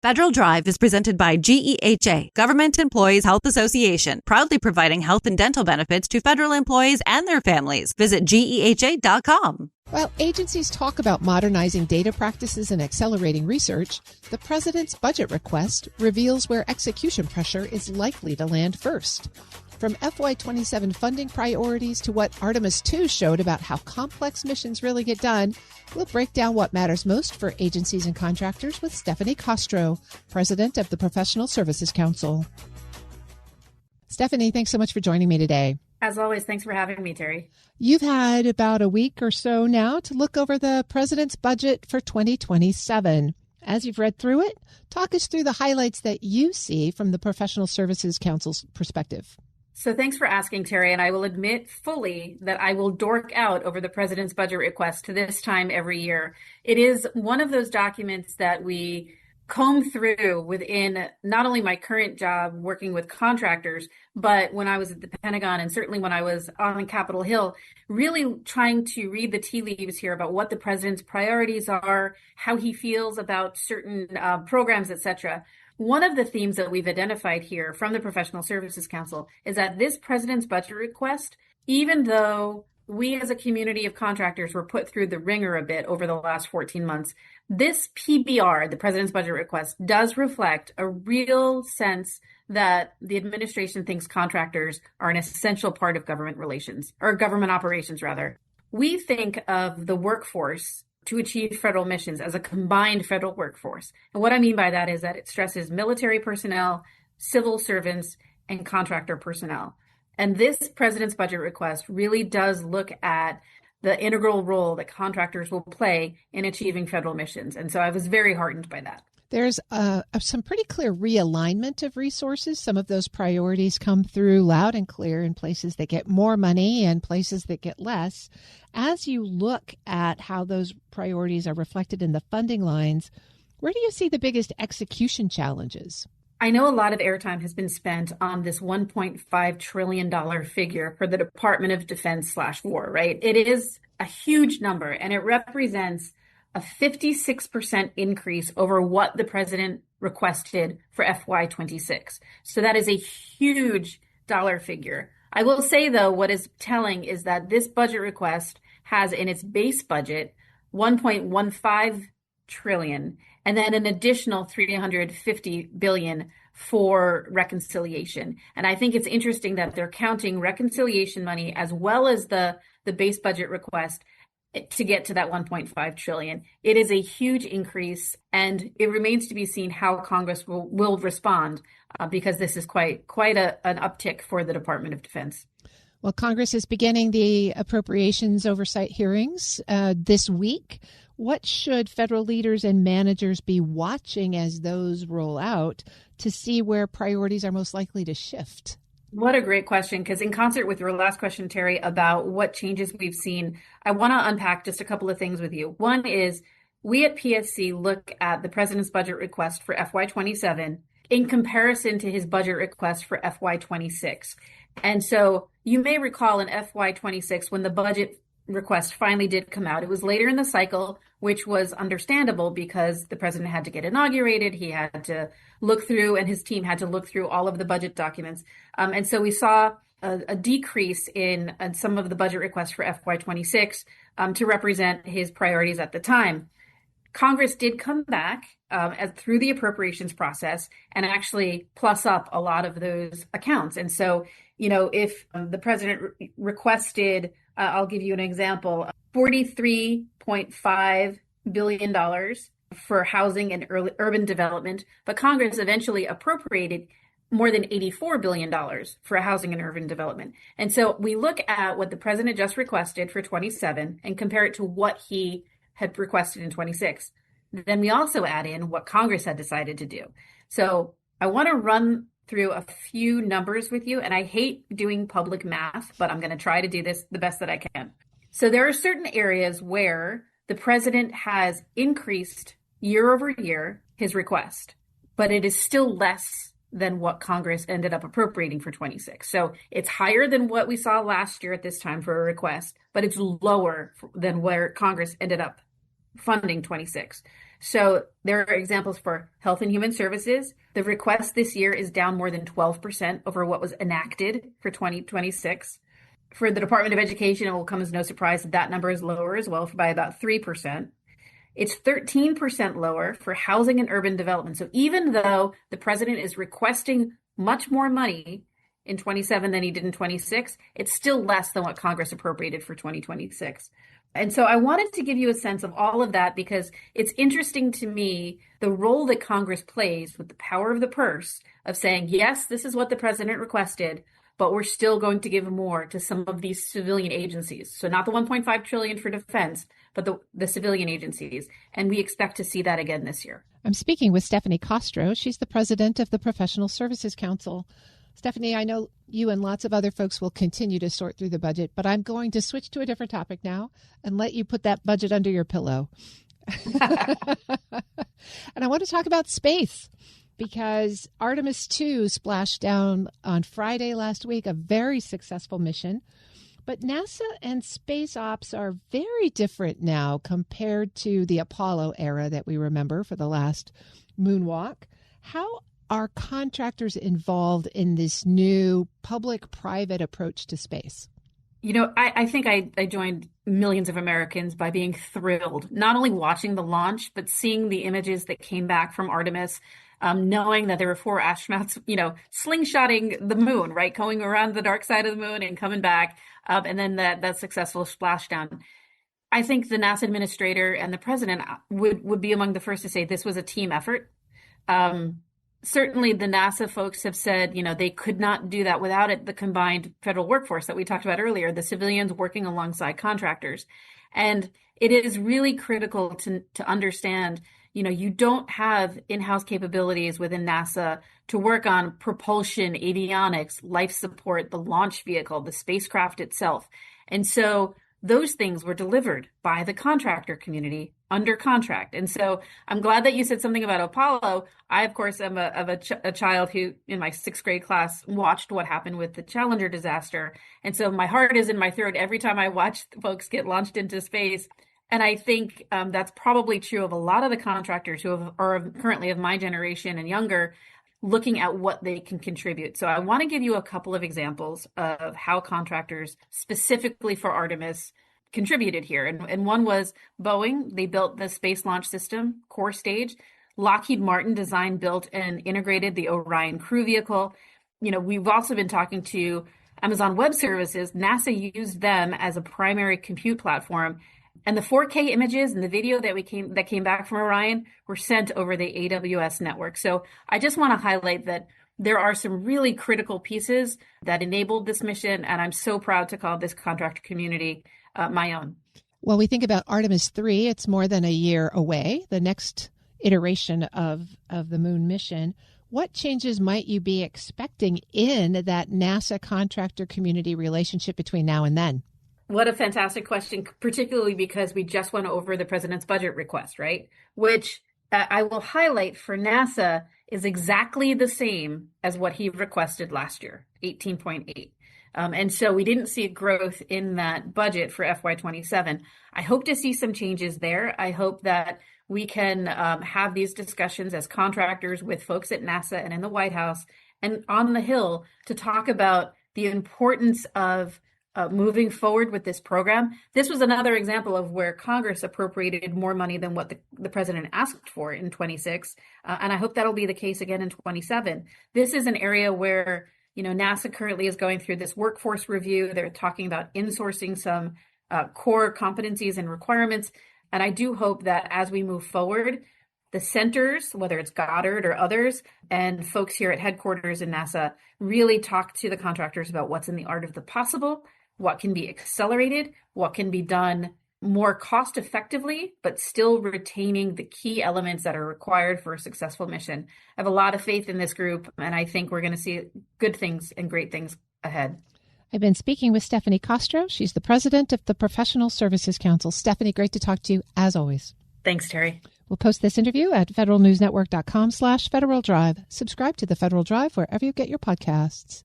Federal Drive is presented by GEHA, Government Employees Health Association, proudly providing health and dental benefits to federal employees and their families. Visit GEHA.com. While agencies talk about modernizing data practices and accelerating research, the president's budget request reveals where execution pressure is likely to land first. From FY27 funding priorities to what Artemis II showed about how complex missions really get done, we'll break down what matters most for agencies and contractors with Stephanie Kostro, president of the Professional Services Council. Stephanie, thanks so much for joining me today. As always, thanks for having me, Terry. You've had about a week or so now to look over the president's budget for 2027. As you've read through it, talk us through the highlights that you see from the Professional Services Council's perspective. So thanks for asking, Terry, and I will admit fully that I will dork out over the president's budget request to this time every year. It is one of those documents that we comb through within not only my current job working with contractors, but when I was at the Pentagon and certainly when I was on Capitol Hill, really trying to read the tea leaves here about what the president's priorities are, how he feels about certain programs, etc. One of the themes that we've identified here from the Professional Services Council is that this president's budget request, even though we as a community of contractors were put through the ringer a bit over the last 14 months, this PBR, the president's budget request, does reflect a real sense that the administration thinks contractors are an essential part of government relations, or government operations, rather. We think of the workforce to achieve federal missions as a combined federal workforce. And what I mean by that is that it stresses military personnel, civil servants, and contractor personnel. And this president's budget request really does look at the integral role that contractors will play in achieving federal missions. And so I was very heartened by that. There's some pretty clear realignment of resources. Some of those priorities come through loud and clear in places that get more money and places that get less. As you look at how those priorities are reflected in the funding lines, where do you see the biggest execution challenges? I know a lot of airtime has been spent on this $1.5 trillion figure for the Department of Defense/War, right? It is a huge number, and it represents a 56% increase over what the president requested for FY26. So that is a huge dollar figure. I will say, though, what is telling is that this budget request has in its base budget 1.15 trillion and then an additional 350 billion for reconciliation. And I think it's interesting that they're counting reconciliation money as well as the base budget request to get to that 1.5 trillion. It is a huge increase, and it remains to be seen how Congress will respond because this is quite an uptick for the Department of Defense. Well, Congress is beginning the appropriations oversight hearings this week. What should federal leaders and managers be watching as those roll out to see where priorities are most likely to shift? What a great question, because in concert with your last question, Terry, about what changes we've seen, I want to unpack just a couple of things with you. One is we at PSC look at the president's budget request for FY27 in comparison to his budget request for FY26. And so you may recall in FY26 when the budget request finally did come out, it was later in the cycle, which was understandable because the president had to get inaugurated. He had to look through, and his team had to look through all of the budget documents. And so we saw a decrease in some of the budget requests for FY26 to represent his priorities at the time. Congress did come back through the appropriations process and actually plus up a lot of those accounts. And so, if the president requested, I'll give you an example, $43.5 billion for housing and urban development, but Congress eventually appropriated more than $84 billion for housing and urban development. And so we look at what the president just requested for 27 and compare it to what he had requested in 26. Then we also add in what Congress had decided to do. So I want to run through a few numbers with you, and I hate doing public math, but I'm going to try to do this the best that I can. So there are certain areas where the president has increased year over year his request, but it is still less than what Congress ended up appropriating for 26. So it's higher than what we saw last year at this time for a request, but it's lower than where Congress ended up funding 26. So there are examples for Health and Human Services. The request this year is down more than 12% over what was enacted for 2026. For the Department of Education, it will come as no surprise that that number is lower as well, by about 3%. It's 13% lower for housing and urban development. So even though the president is requesting much more money in 27 than he did in 26, it's still less than what Congress appropriated for 2026. And so I wanted to give you a sense of all of that because it's interesting to me the role that Congress plays with the power of the purse of saying, yes, this is what the president requested, but we're still going to give more to some of these civilian agencies. So not the 1.5 trillion for defense, but the civilian agencies. And we expect to see that again this year. I'm speaking with Stephanie Kostro. She's the president of the Professional Services Council. Stephanie, I know you and lots of other folks will continue to sort through the budget, but I'm going to switch to a different topic now and let you put that budget under your pillow. And I want to talk about space because Artemis II splashed down on Friday last week, a very successful mission. But NASA and space ops are very different now compared to the Apollo era that we remember for the last moonwalk. How are contractors involved in this new public-private approach to space? You know, I think I joined millions of Americans by being thrilled, not only watching the launch, but seeing the images that came back from Artemis, knowing that there were 4 astronauts, slingshotting the moon, right? Going around the dark side of the moon and coming back, and then that successful splashdown. I think the NASA administrator and the president would be among the first to say this was a team effort. Certainly the NASA folks have said, they could not do that without the combined federal workforce that we talked about earlier, the civilians working alongside contractors. And it is really critical to understand, you don't have in-house capabilities within NASA to work on propulsion, avionics, life support, the launch vehicle, the spacecraft itself. And so those things were delivered by the contractor community under contract. And so I'm glad that you said something about Apollo. I, of course, am a child who, in my 6th grade class, watched what happened with the Challenger disaster. And so my heart is in my throat every time I watch folks get launched into space. And I think that's probably true of a lot of the contractors who are currently of my generation and younger, looking at what they can contribute. So I want to give you a couple of examples of how contractors specifically for Artemis contributed here. And one was Boeing. They built the Space Launch System core stage. Lockheed Martin designed, built, and integrated the Orion crew vehicle. We've also been talking to Amazon Web Services. NASA used them as a primary compute platform. And the 4K images and the video that came back from Orion were sent over the AWS network. So I just want to highlight that there are some really critical pieces that enabled this mission, and I'm so proud to call this contractor community my own. Well, we think about Artemis III. It's more than a year away, the next iteration of the moon mission. What changes might you be expecting in that NASA contractor community relationship between now and then? What a fantastic question, particularly because we just went over the president's budget request, right? Which I will highlight for NASA is exactly the same as what he requested last year, 18.8. And so we didn't see growth in that budget for FY27. I hope to see some changes there. I hope that we can have these discussions as contractors with folks at NASA and in the White House and on the Hill to talk about the importance of moving forward with this program. This was another example of where Congress appropriated more money than what the president asked for in 26. And I hope that'll be the case again in 27. This is an area where, NASA currently is going through this workforce review. They're talking about insourcing some core competencies and requirements. And I do hope that as we move forward, the centers, whether it's Goddard or others, and folks here at headquarters in NASA really talk to the contractors about what's in the art of the possible, what can be accelerated, what can be done more cost effectively, but still retaining the key elements that are required for a successful mission. I have a lot of faith in this group, and I think we're going to see good things and great things ahead. I've been speaking with Stephanie Kostro. She's the president of the Professional Services Council. Stephanie, great to talk to you as always. Thanks, Terry. We'll post this interview at federalnewsnetwork.com/Federal Drive. Subscribe to the Federal Drive wherever you get your podcasts.